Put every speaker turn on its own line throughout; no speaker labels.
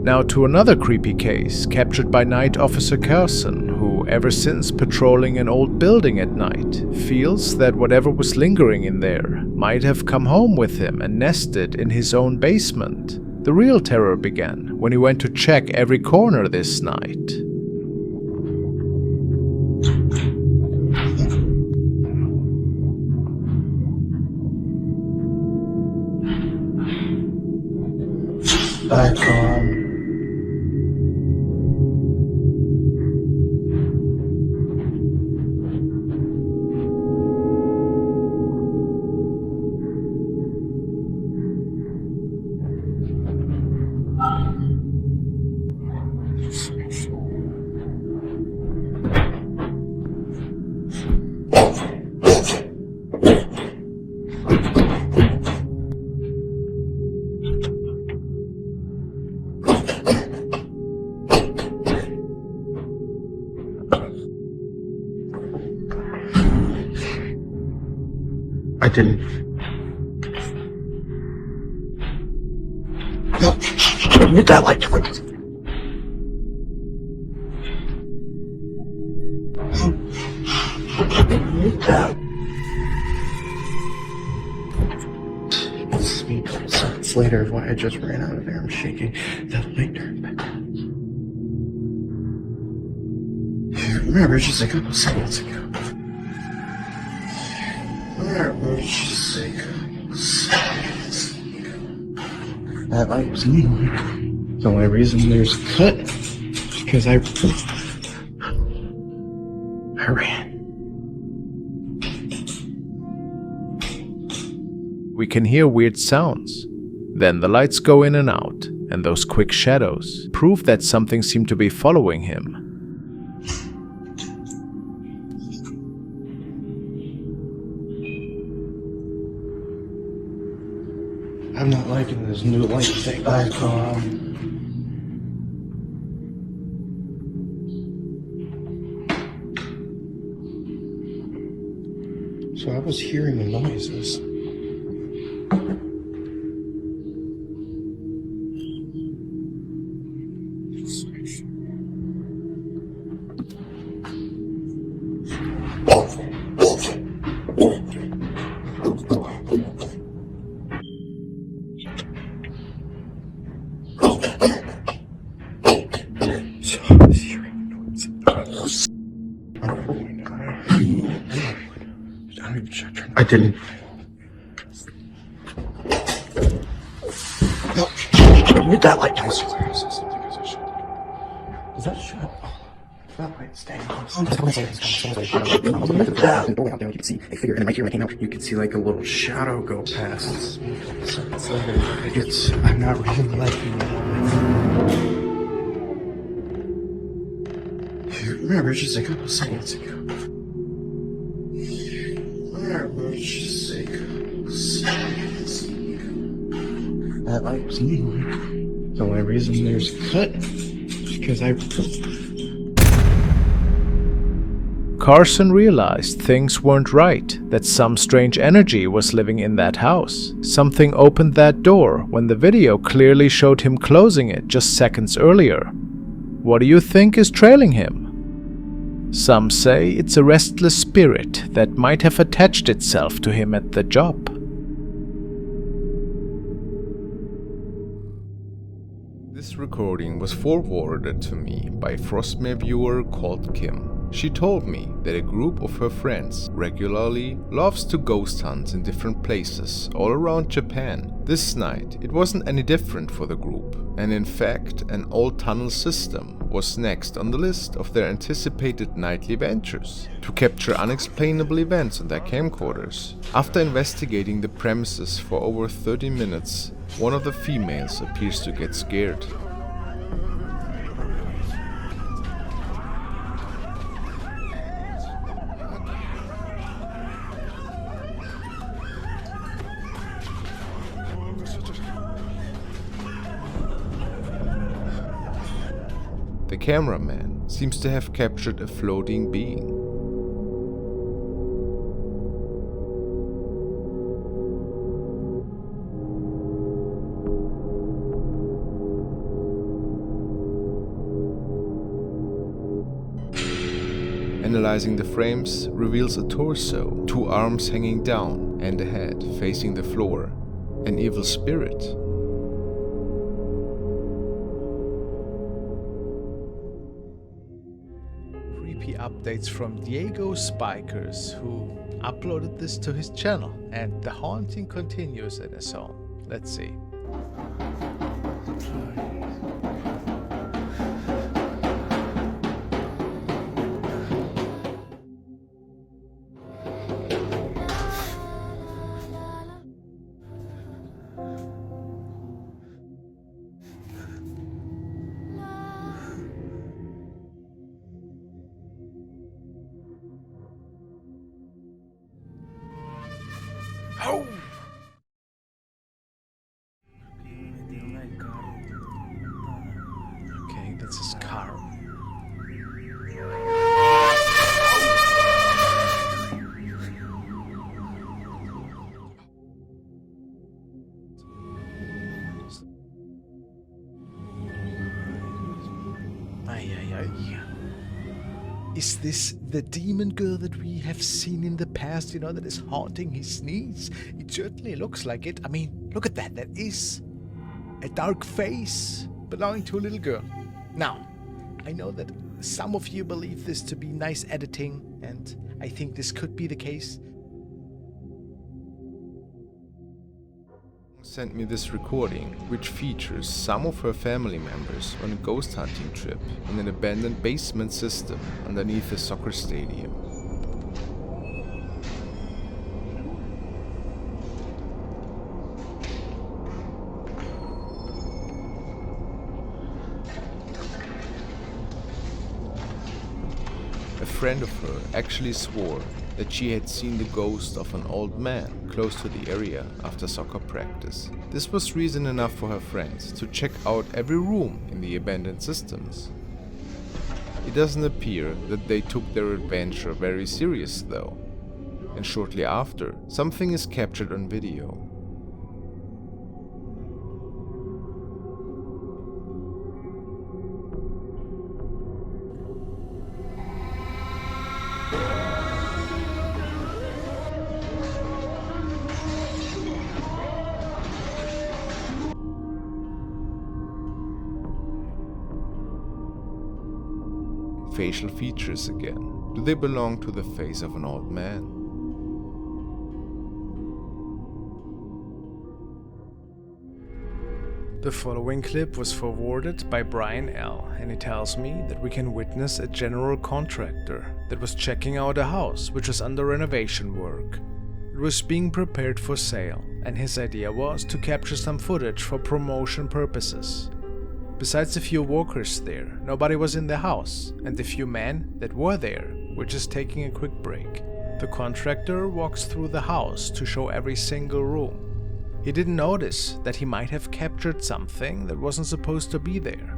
Now to another creepy case captured by Night Officer Carson, who, ever since patrolling an old building at night, feels that whatever was lingering in there might have come home with him and nested in his own basement. The real terror began when he went to check every corner this night.
I didn't. No, mute that light. Mute that. This is me seconds later. Why I just ran out of air. I'm shaking. That light turned back on. Remember, just a couple seconds ago. That light was me. The only reason there's a cut is because I ran.
We can hear weird sounds. Then the lights go in and out, and those quick shadows prove that something seemed to be following him.
I'm not liking this new light thing I've got. So I was hearing the noises. I didn't. No, mute that light. Does that shut? That light's staying on. Mute that. You can see a figure, and then right here, when I came out, you can see like a little shadow go past. I'm not really liking that. Remember, just a couple seconds ago. That light was me. The only reason there's a cut is because I...
Carson realized things weren't right, that some strange energy was living in that house. Something opened that door when the video clearly showed him closing it just seconds earlier. What do you think is trailing him? Some say it's a restless spirit that might have attached itself to him at the job. This recording was forwarded to me by a Frostmare viewer called Kim. She told me that a group of her friends regularly loves to ghost hunt in different places all around Japan. This night it wasn't any different for the group, and in fact an old tunnel system was next on the list of their anticipated nightly ventures, to capture unexplainable events on their camcorders. After investigating the premises for over 30 minutes, one of the females appears to get scared. The cameraman seems to have captured a floating being. Analyzing the frames reveals a torso, 2 arms hanging down, and a head facing the floor. An evil spirit. Creepy updates from Diego Spikers, who uploaded this to his channel, and the haunting continues in his home. Let's see. Oh! Okay, that's his car. Is this the demon girl that we have seen in the past, you know, that is haunting his niece? It certainly looks like it. I mean, look at that. That is a dark face belonging to a little girl. Now, I know that some of you believe this to be nice editing, and I think this could be the case. Sent me this recording, which features some of her family members on a ghost hunting trip in an abandoned basement system underneath a soccer stadium. A friend of her actually swore that she had seen the ghost of an old man close to the area after soccer practice. This was reason enough for her friends to check out every room in the abandoned systems. It doesn't appear that they took their adventure very serious though, and shortly after, something is captured on video. Facial features again. Do they belong to the face of an old man? The following clip was forwarded by Brian L, and he tells me that we can witness a general contractor that was checking out a house which was under renovation work. It was being prepared for sale, and his idea was to capture some footage for promotion purposes. Besides a few workers there, nobody was in the house, and the few men that were there were just taking a quick break. The contractor walks through the house to show every single room. He didn't notice that he might have captured something that wasn't supposed to be there.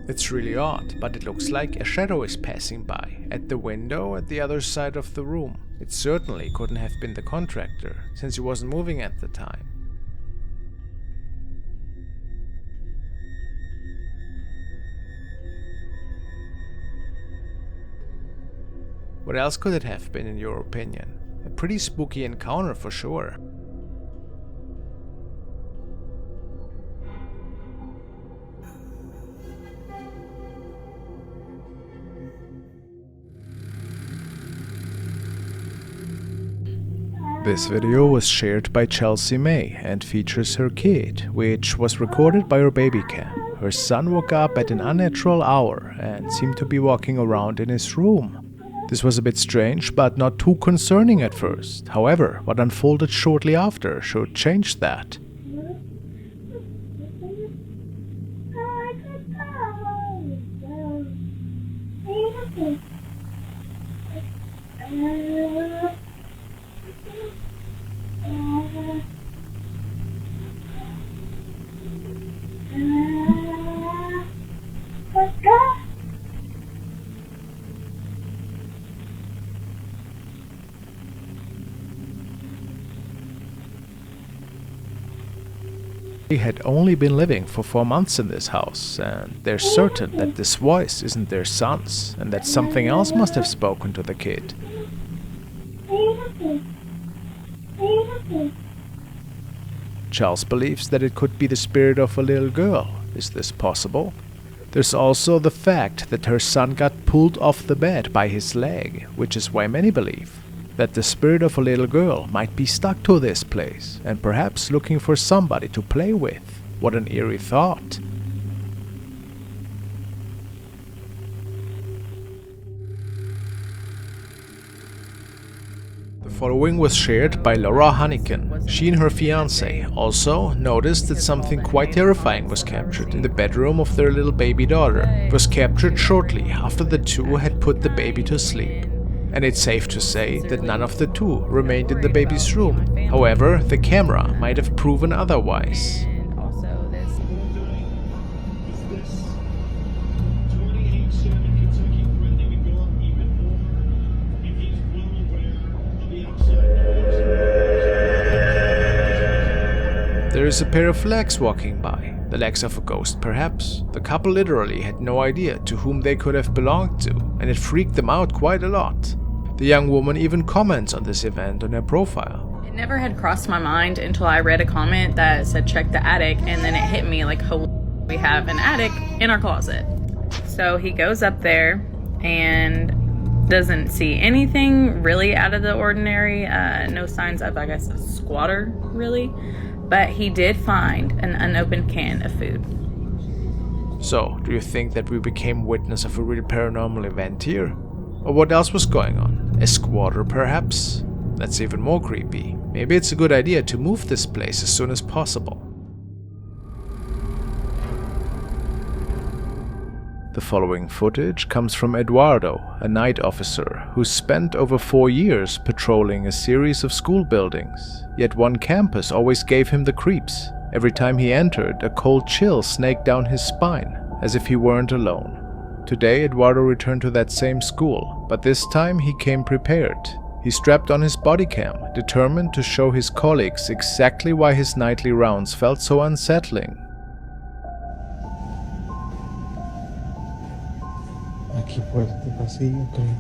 It's really odd, but it looks like a shadow is passing by at the window at the other side of the room. It certainly couldn't have been the contractor, since he wasn't moving at the time. What else could it have been, in your opinion? A pretty spooky encounter for sure. This video was shared by Chelsea May and features her kid, which was recorded by her baby cam. Her son woke up at an unnatural hour and seemed to be walking around in his room. This was a bit strange, but not too concerning at first. However, what unfolded shortly after should change that.
They had only been living for 4 months in this house, and they're certain that this voice isn't their son's, and that something else must have spoken to the kid. Charles believes that it could be the spirit of a little girl. Is this possible? There's also the fact that her son got pulled off the bed by his leg, which is why many believe that the spirit of a little girl might be stuck to this place and perhaps looking for somebody to play with. What an eerie thought. The following was shared by Laura Hannigan. She and her fiance also noticed that something quite terrifying was captured in the bedroom of their little baby daughter. It was captured shortly after the two had put the baby to sleep. And it's safe to say that none of the two remained in the baby's room. However, the camera might have proven otherwise. There is a pair of legs walking by, the legs of a ghost perhaps. The couple literally had no idea to whom they could have belonged to, and it freaked them out quite a lot. The young woman even comments on this event on her profile.
It never had crossed my mind until I read a comment that said check the attic, and then it hit me like, holy, we have an attic in our closet. So he goes up there and doesn't see anything really out of the ordinary, no signs of, I guess, a squatter really. But he did find an unopened can of food.
So, do you think that we became witness of a real paranormal event here? Or what else was going on? A squatter, perhaps? That's even more creepy. Maybe it's a good idea to move this place as soon as possible. The following footage comes from Eduardo, a night officer who spent over 4 years patrolling a series of school buildings. Yet one campus always gave him the creeps. Every time he entered, a cold chill snaked down his spine, as if he weren't alone. Today, Eduardo returned to that same school, but this time he came prepared. He strapped on his body cam, determined to show his colleagues exactly why his nightly rounds felt so unsettling.
Aquí por este pasillo, creo.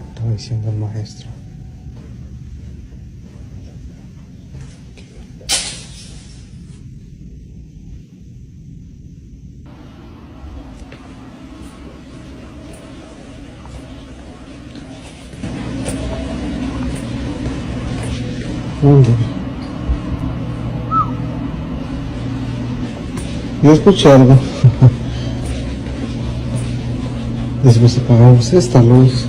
Estaba diciendo el maestro. ¿Dónde? Yo escuché algo. Después apagamos esta luz.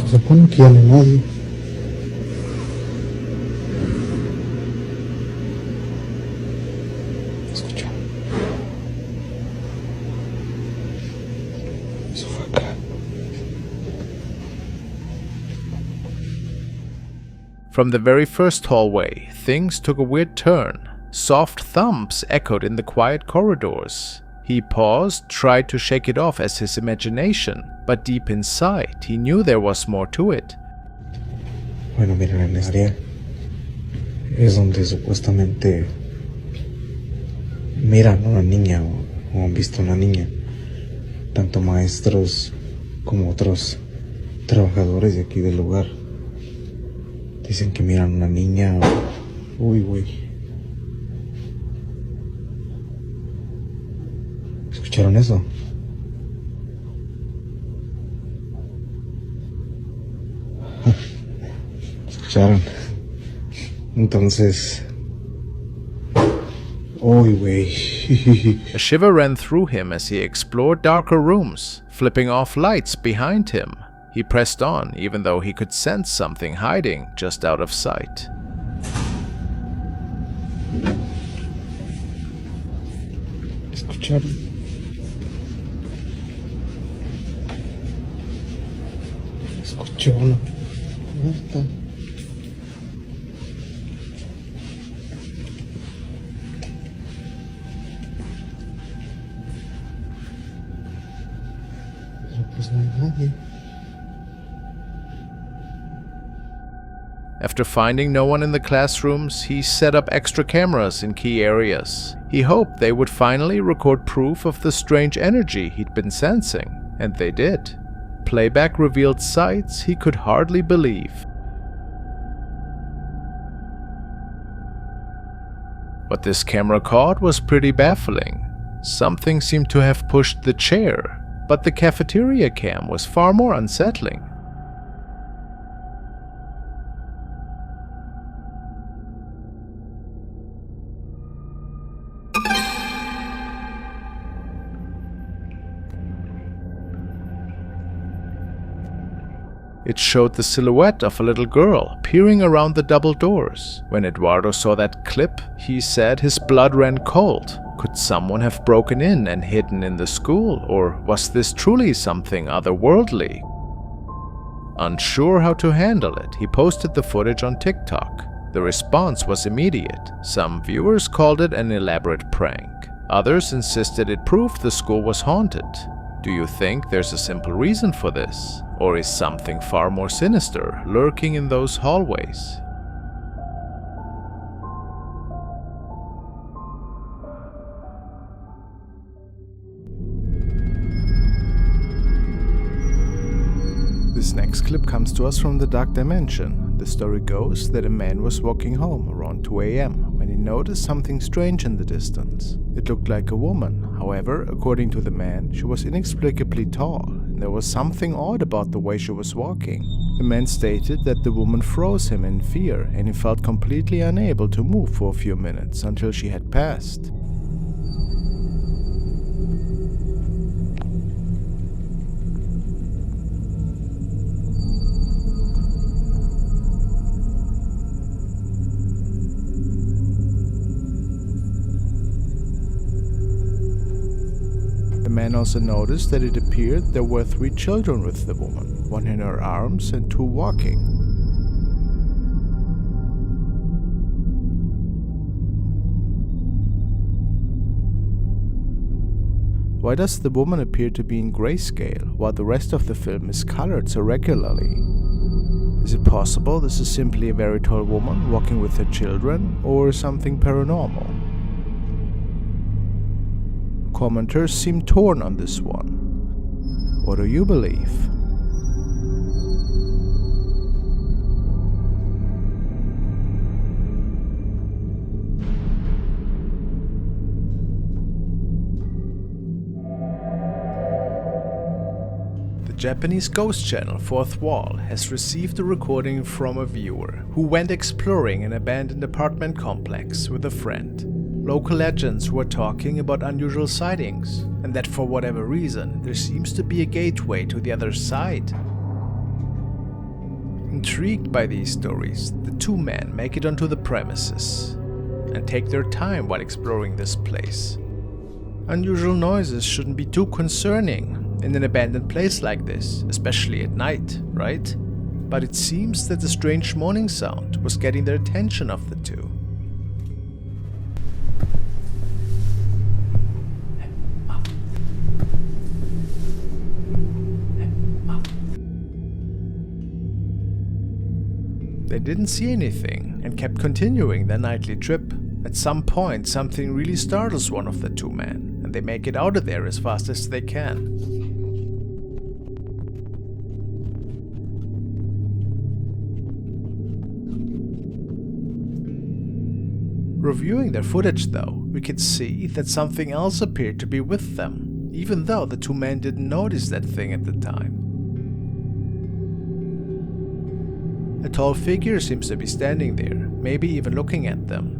Se supone que ya no hay nadie. Escucha. Eso fue acá.
From the very first hallway, things took a weird turn. Soft thumps echoed in the quiet corridors. He paused, tried to shake it off as his imagination, but deep inside, he knew there was more to it.
Bueno, miren, en esta área es donde supuestamente miran a una niña o han visto a una niña. Tanto maestros como otros trabajadores de aquí del lugar. Dicen que miran una niña. Uy, güey. ¿Escucharon eso? ¿Escucharon? Entonces... Uy, güey.
A shiver ran through him as he explored darker rooms, flipping off lights behind him. He pressed on, even though he could sense something hiding just out of sight.
¿Escucharon? Escucho una puerta. Pero pues no hay nadie.
After finding no one in the classrooms, he set up extra cameras in key areas. He hoped they would finally record proof of the strange energy he'd been sensing, and they did. Playback revealed sights he could hardly believe. What this camera caught was pretty baffling. Something seemed to have pushed the chair, but the cafeteria cam was far more unsettling. It showed the silhouette of a little girl peering around the double doors. When Eduardo saw that clip, he said his blood ran cold. Could someone have broken in and hidden in the school, or was this truly something otherworldly? Unsure how to handle it, he posted the footage on TikTok. The response was immediate. Some viewers called it an elaborate prank. Others insisted it proved the school was haunted. Do you think there's a simple reason for this? Or is something far more sinister lurking in those hallways? This next clip comes to us from the Dark Dimension. The story goes that a man was walking home around 2 a.m. when he noticed something strange in the distance. It looked like a woman. However, according to the man, she was inexplicably tall, and there was something odd about the way she was walking. The man stated that the woman froze him in fear, and he felt completely unable to move for a few minutes until she had passed. The man also noticed that it appeared there were 3 children with the woman, 1 in her arms and 2 walking. Why does the woman appear to be in grayscale, while the rest of the film is colored so regularly? Is it possible this is simply a very tall woman walking with her children, or something paranormal? Commenters seem torn on this one. What do you believe? The Japanese ghost channel Fourth Wall has received a recording from a viewer who went exploring an abandoned apartment complex with a friend. Local legends were talking about unusual sightings, and that for whatever reason, there seems to be a gateway to the other side. Intrigued by these stories, the 2 men make it onto the premises and take their time while exploring this place. Unusual noises shouldn't be too concerning in an abandoned place like this, especially at night, right? But it seems that the strange moaning sound was getting the attention of the 2. They didn't see anything and kept continuing their nightly trip. At some point, something really startles one of the 2 men, and they make it out of there as fast as they can. Reviewing their footage though, we could see that something else appeared to be with them, even though the 2 men didn't notice that thing at the time. A tall figure seems to be standing there, maybe even looking at them.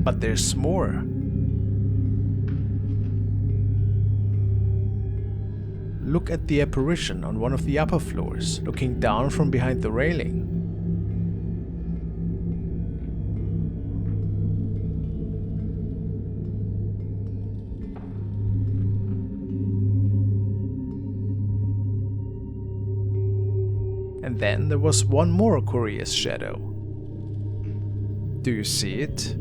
But there's more. Look at the apparition on one of the upper floors, looking down from behind the railing. And then there was one more curious shadow. Do you see it?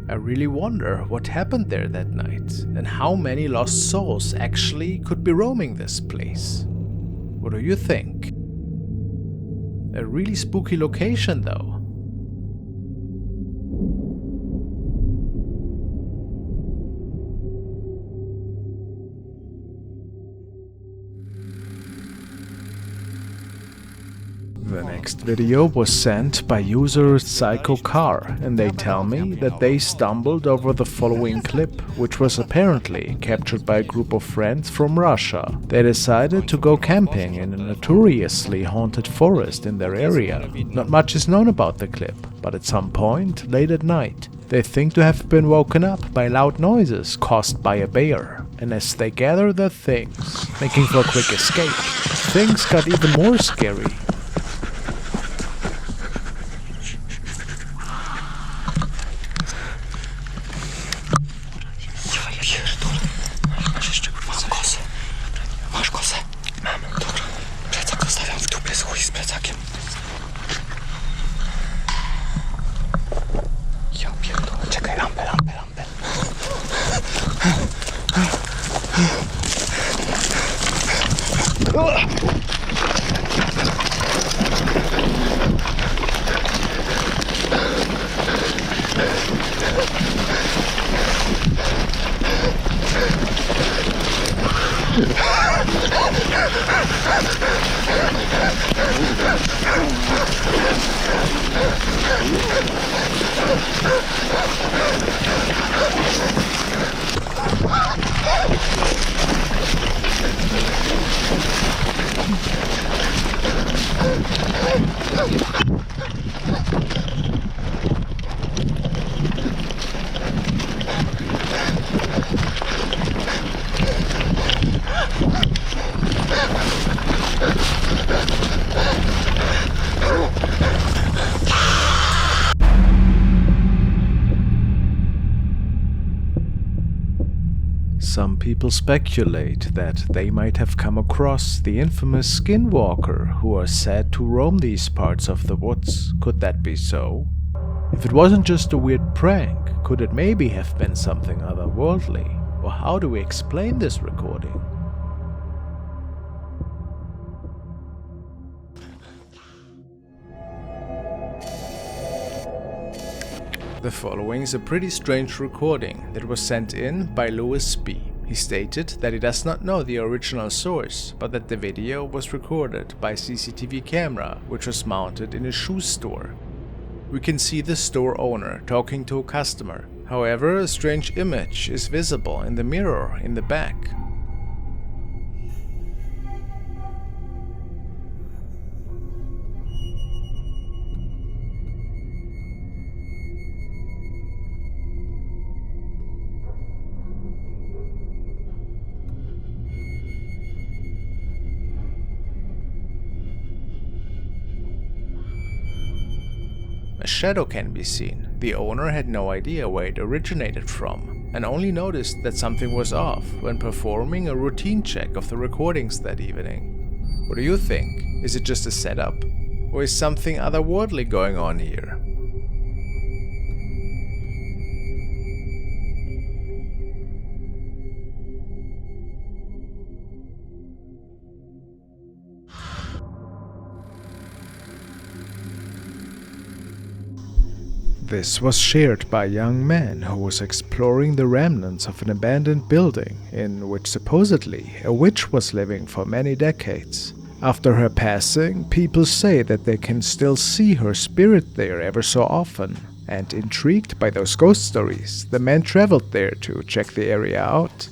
I really wonder what happened there that night, and how many lost souls actually could be roaming this place. What do you think? A really spooky location though. The next video was sent by user Psycho Car, and they tell me that they stumbled over the following clip, which was apparently captured by a group of friends from Russia. They decided to go camping in a notoriously haunted forest in their area. Not much is known about the clip, but at some point, late at night, they think to have been woken up by loud noises caused by a bear. And as they gather their things, making for a quick escape, things got even more scary. Some people speculate that they might have come across the infamous skinwalker who are said to roam these parts of the woods. Could that be so? If it wasn't just a weird prank, could it maybe have been something otherworldly? Or how do we explain this recording? The following is a pretty strange recording that was sent in by Louis B. He stated that he does not know the original source, but that the video was recorded by CCTV camera which was mounted in a shoe store. We can see the store owner talking to a customer. However, a strange image is visible in the mirror in the back. A shadow can be seen. The owner had no idea where it originated from, and only noticed that something was off when performing a routine check of the recordings that evening. What do you think? Is it just a setup? Or is something otherworldly going on here? This was shared by a young man who was exploring the remnants of an abandoned building in which supposedly a witch was living for many decades. After her passing, people say that they can still see her spirit there ever so often. And intrigued by those ghost stories, the man traveled there to check the area out.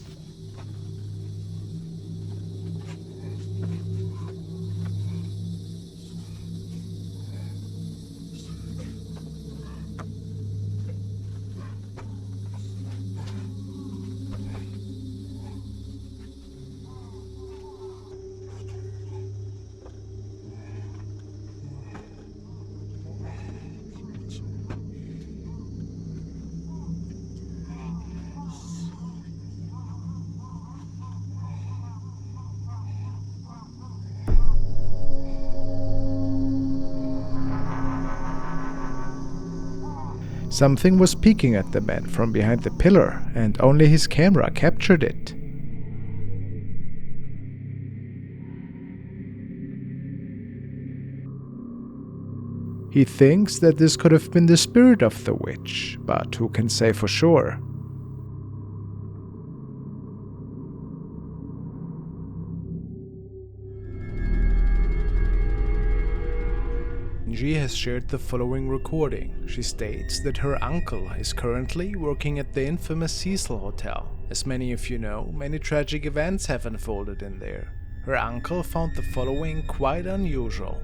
Something was peeking at the man from behind the pillar, and only his camera captured it. He thinks that this could have been the spirit of the witch, but who can say for sure? Angie has shared the following recording. She states that her uncle is currently working at the infamous Cecil Hotel. As many of you know, many tragic events have unfolded in there. Her uncle found the following quite unusual.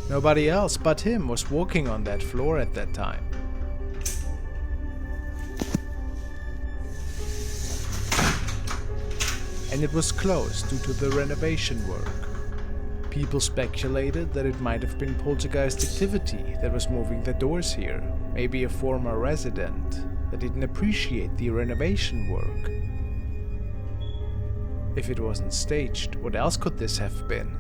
Nobody else but him was walking on that floor at that time. And it was closed due to the renovation work. People speculated that it might have been poltergeist activity that was moving the doors here. Maybe a former resident that didn't appreciate the renovation work. If it wasn't staged, what else could this have been?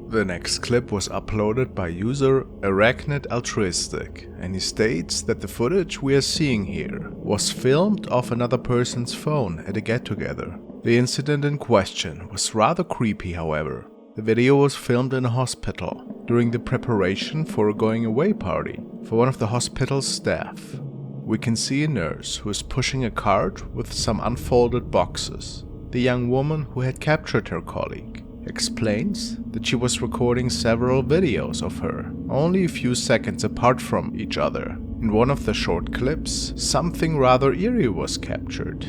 The next clip was uploaded by user Arachnid Altruistic, and he states that the footage we are seeing here was filmed off another person's phone at a get-together. The incident in question was rather creepy, however. The video was filmed in a hospital during the preparation for a going-away party for one of the hospital's staff. We can see a nurse who is pushing a cart with some unfolded boxes. The young woman who had captured her colleague explains that she was recording several videos of her, only a few seconds apart from each other. In one of the short clips, something rather eerie was captured.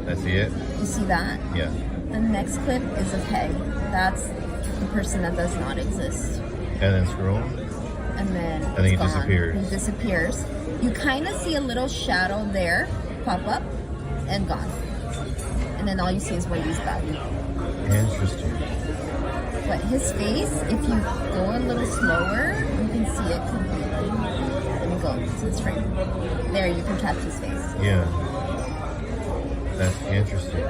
I see it.
You see that?
Yeah.
The next clip is okay. That's the person that does not exist.
And then scroll.
And then
he
it's gone.
disappears.
He disappears. You kind of see a little shadow there pop up and gone. And then all you see is Wendy's body.
Interesting.
But his face, if you go a little slower, you can see it completely. Let me go to the screen. There, you can catch his face.
Yeah. That's interesting.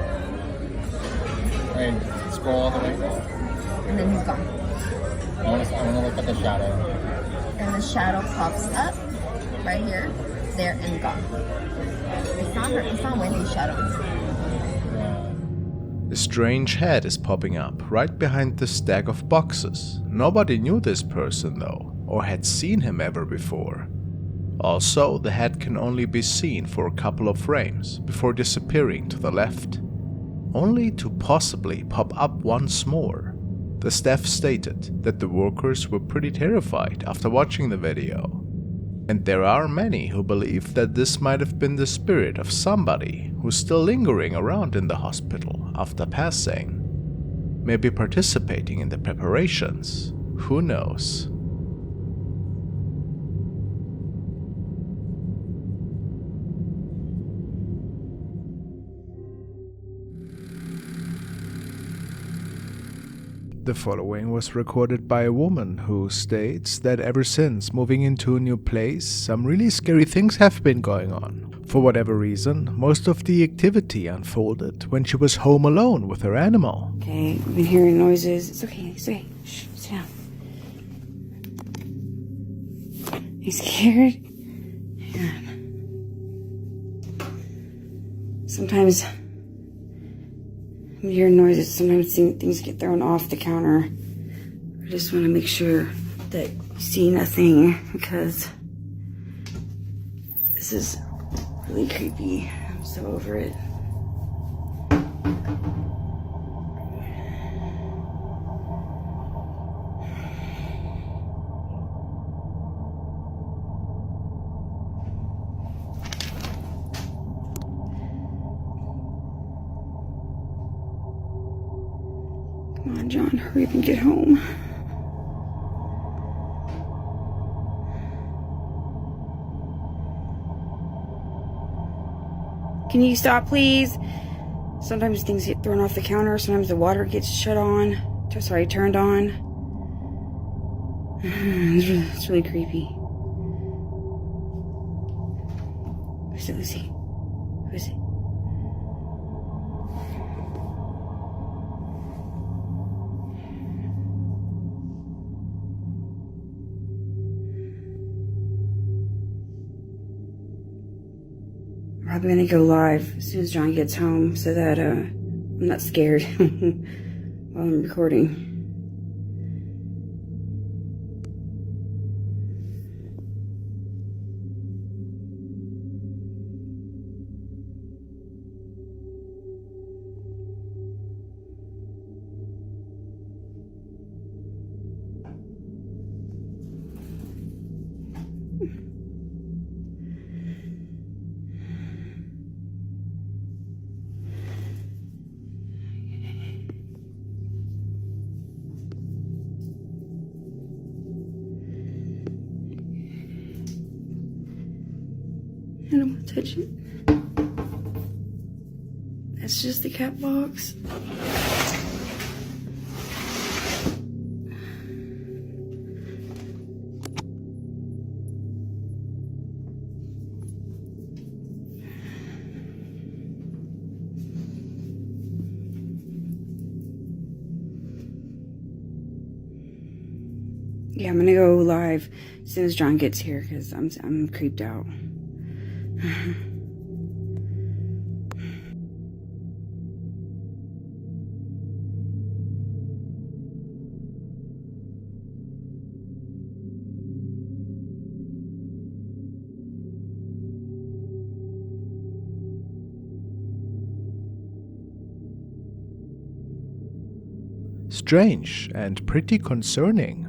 And scroll all the way.
And then he's gone.
I want to look at the shadow.
And the shadow pops up right here, there, and gone. It's not her. It's not Wendy's shadow.
A strange head is popping up right behind the stack of boxes. Nobody knew this person though, or had seen him ever before. Also, the head can only be seen for a couple of frames before disappearing to the left, only to possibly pop up once more. The staff stated that the workers were pretty terrified after watching the video. And there are many who believe that this might have been the spirit of somebody who's still lingering around in the hospital after passing. Maybe participating in the preparations. Who knows? The following was recorded by a woman who states that ever since moving into a new place, some really scary things have been going on. For whatever reason, most of the activity unfolded when she was home alone with her animal.
Okay, I've been hearing noises. It's okay, it's okay. Shh, sit down. You scared? Man. Sometimes I'm hearing noises. Sometimes things get thrown off the counter. I just want to make sure that you see nothing because this is really creepy. I'm so over it. Come on, John, hurry up and get home. Can you stop, please? Sometimes things get thrown off the counter. Sometimes the water gets turned on. It's really creepy. Who's it, Lucy? Who is it? I'm probably gonna go live as soon as John gets home so that I'm not scared while I'm recording. I don't want to touch it. That's just the cat box. Yeah, I'm gonna go live as soon as John gets here because I'm creeped out.
Strange and pretty concerning.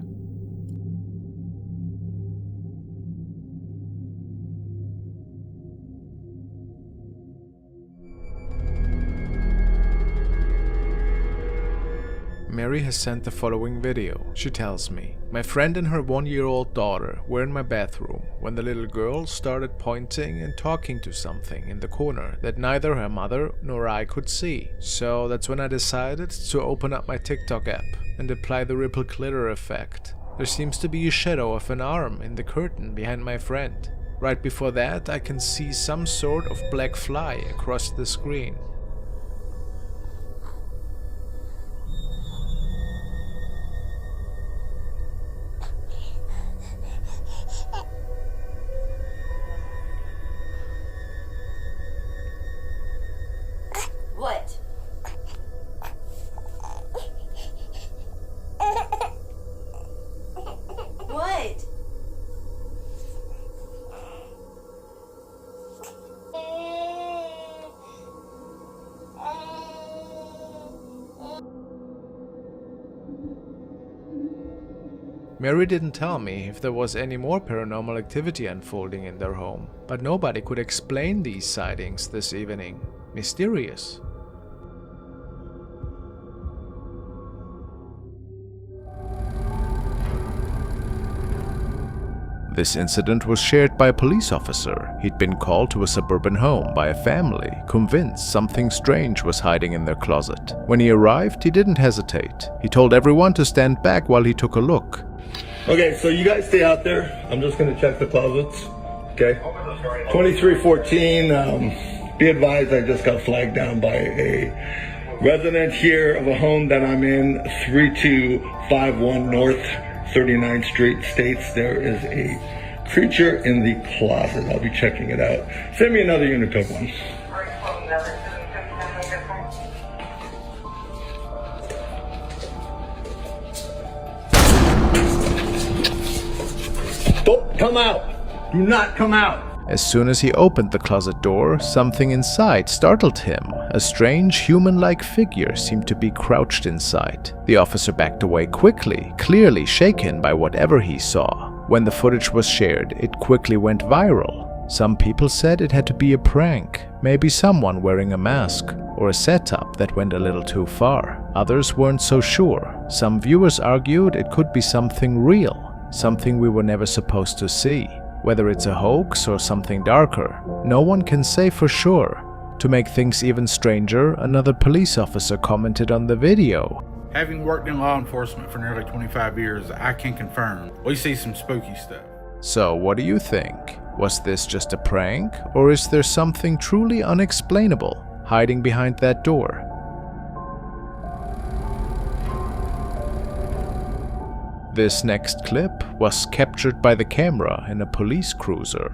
Mary has sent the following video. She tells me, "My friend and her 1-year-old daughter were in my bathroom when the little girl started pointing and talking to something in the corner that neither her mother nor I could see. So that's when I decided to open up my TikTok app and apply the ripple glitter effect. There seems to be a shadow of an arm in the curtain behind my friend. Right before that, I can see some sort of black fly across the screen.
What? What?
Mary didn't tell me if there was any more paranormal activity unfolding in their home, but nobody could explain these sightings this evening. Mysterious. This incident was shared by a police officer. He'd been called to a suburban home by a family, convinced something strange was hiding in their closet. When he arrived, he didn't hesitate. He told everyone to stand back while he took a look.
Okay, so you guys stay out there. I'm just gonna check the closets. Okay. 2314, be advised I just got flagged down by a resident here of a home that I'm in, 3251 North 39th Street, states there is a creature in the closet. I'll be checking it out. Send me another unit code 1. Don't come out. Do not come out.
As soon as he opened the closet door, something inside startled him. A strange human-like figure seemed to be crouched inside. The officer backed away quickly, clearly shaken by whatever he saw. When the footage was shared, it quickly went viral. Some people said it had to be a prank, maybe someone wearing a mask, or a setup that went a little too far. Others weren't so sure. Some viewers argued it could be something real, something we were never supposed to see. Whether it's a hoax or something darker, no one can say for sure. To make things even stranger, another police officer commented on the video.
Having worked in law enforcement for nearly 25 years, I can confirm we see some spooky stuff.
So what do you think? Was this just a prank, or is there something truly unexplainable hiding behind that door? This next clip was captured by the camera in a police cruiser.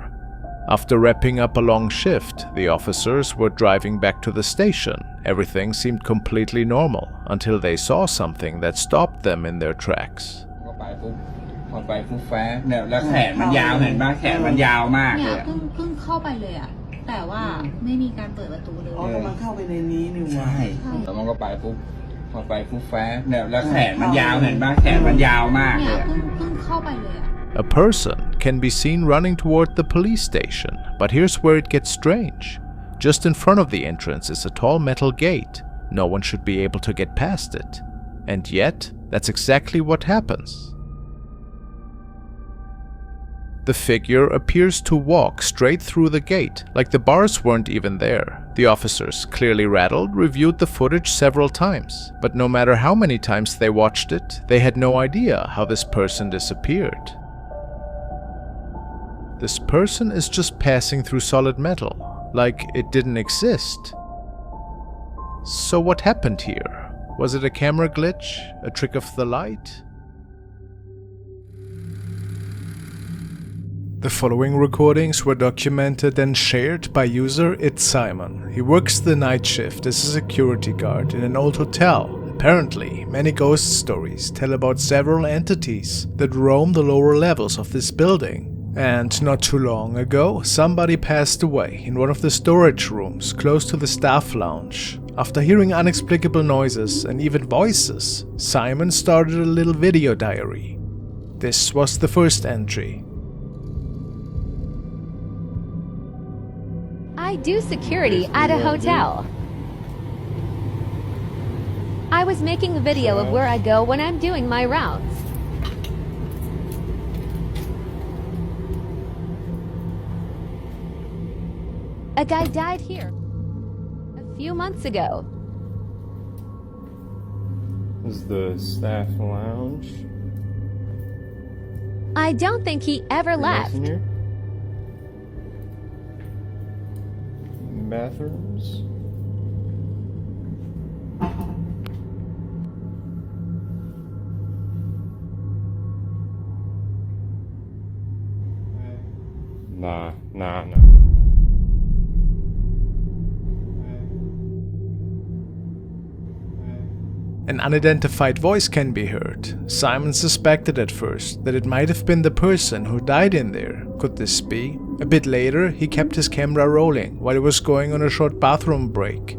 After wrapping up a long shift, the officers were driving back to the station. Everything seemed completely normal until they saw something that stopped them in their tracks.
พอไปฟุบแฟ้เนี่ยแล้วแขนมันยาวเห็นป่ะแขนมันยาวมากเลย
เพิ่งเข้าไปเลยอ่ะแต่ว่าไม่มีการเปิดประตูเลยอ๋อมันเข้าไปในนี้นี่ว่าใช่แล้วมันก็ไปปุ๊บพอไปฟุบแฟ้เนี่ยแล้วแขนมันยาวเห็นป่ะแขนมันยาวมากเลยเพิ่งเข้าไปเลยอ่ะ
A person can be seen running toward the police station, but here's where it gets strange. Just in front of the entrance is a tall metal gate. No one should be able to get past it. And yet, that's exactly what happens. The figure appears to walk straight through the gate, like the bars weren't even there. The officers, clearly rattled, reviewed the footage several times. But no matter how many times they watched it, they had no idea how this person disappeared. This person is just passing through solid metal, like it didn't exist. So what happened here? Was it a camera glitch? A trick of the light? The following recordings were documented and shared by user It's Simon. He works the night shift as a security guard in an old hotel. Apparently, many ghost stories tell about several entities that roam the lower levels of this building. And not too long ago, somebody passed away in one of the storage rooms close to the staff lounge. After hearing inexplicable noises and even voices, Simon started a little video diary. This was the first entry.
I do security at a hotel. I was making a video of where I go when I'm doing my rounds. A guy died here a few months ago.
This is the staff lounge.
I don't think he ever left.
Bathrooms. Nah.
An unidentified voice can be heard. Simon suspected at first that it might have been the person who died in there. Could this be? A bit later, he kept his camera rolling while he was going on a short bathroom break.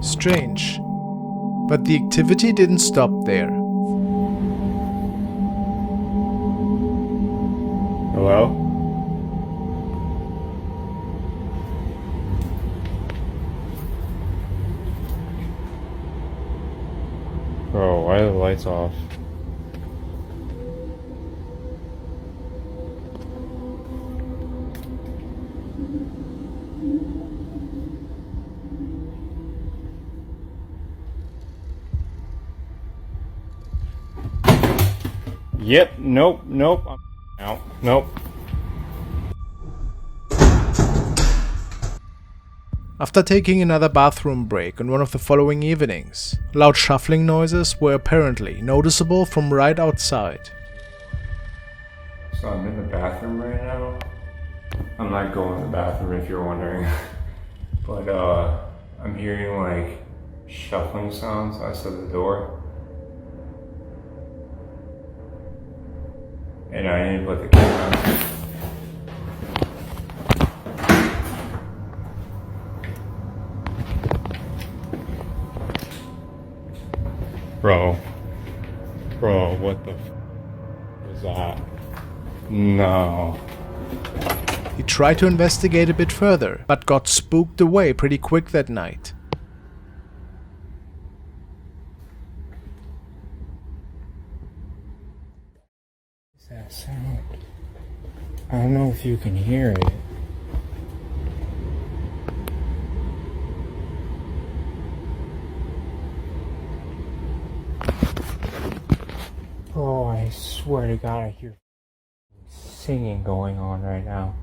Strange. But the activity didn't stop there.
Hello? Bro, why are the lights off? Yep, nope, I'm out, nope.
After taking another bathroom break on one of the following evenings, loud shuffling noises were apparently noticeable from right outside.
So I'm in the bathroom right now. I'm not going to the bathroom if you're wondering. But I'm hearing like shuffling sounds outside the door. And I need to put the camera on. Bro, what the was that? No.
He tried to investigate a bit further, but got spooked away pretty quick that night.
What's that sound? I don't know if you can hear it. Oh, I swear to God, I hear singing going on right now.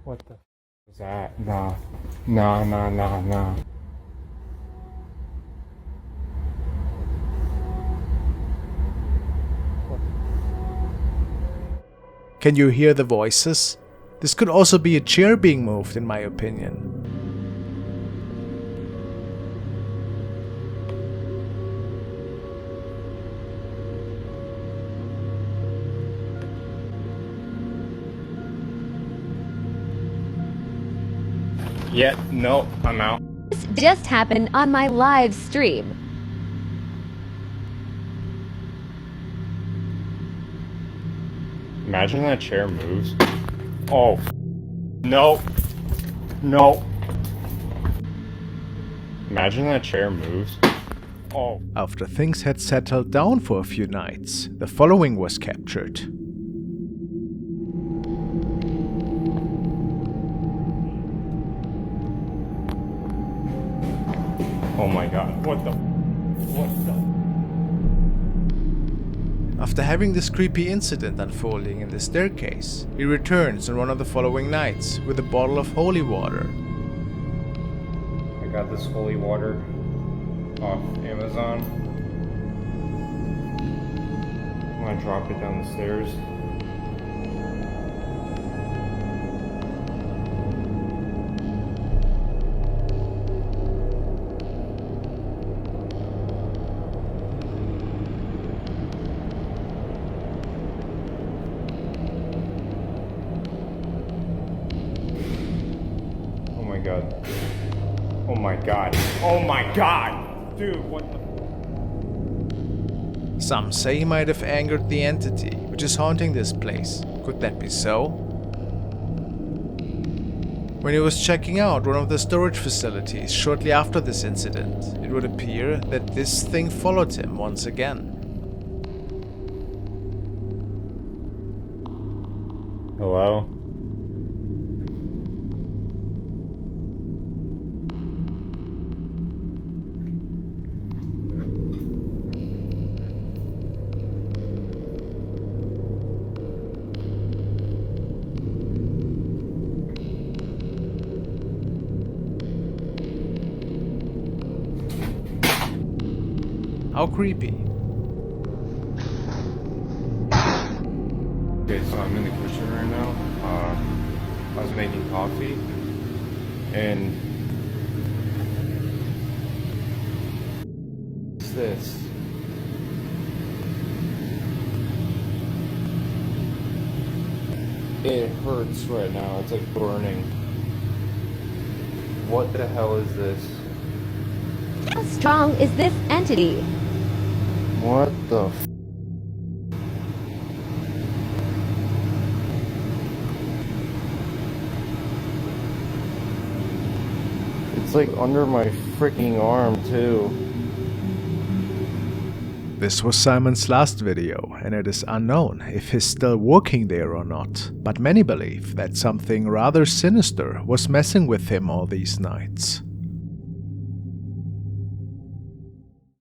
What the is that? Nah.
Can you hear the voices? This could also be a chair being moved, in my opinion.
Yeah, no, I'm out.
This just happened on my live stream.
Imagine that chair moves. Oh. No. No. Imagine that chair moves. Oh.
After things had settled down for a few nights, the following was captured.
Oh my God, what the?
After having this creepy incident unfolding in the staircase, he returns on one of the following nights with a bottle of holy water.
I got this holy water off Amazon. I'm gonna drop it down the stairs. Oh my God. Oh my God! Dude, what the?
Some say he might have angered the entity which is haunting this place. Could that be so? When he was checking out one of the storage facilities shortly after this incident, it would appear that this thing followed him once again.
Hello?
How creepy.
Okay, so I'm in the kitchen right now. I was making coffee, and what's this? It hurts right now. It's like burning. What the hell is this?
How strong is this entity?
What the f? It's like under my freaking arm too.
This was Simon's last video, and it is unknown if he's still working there or not, but many believe that something rather sinister was messing with him all these nights.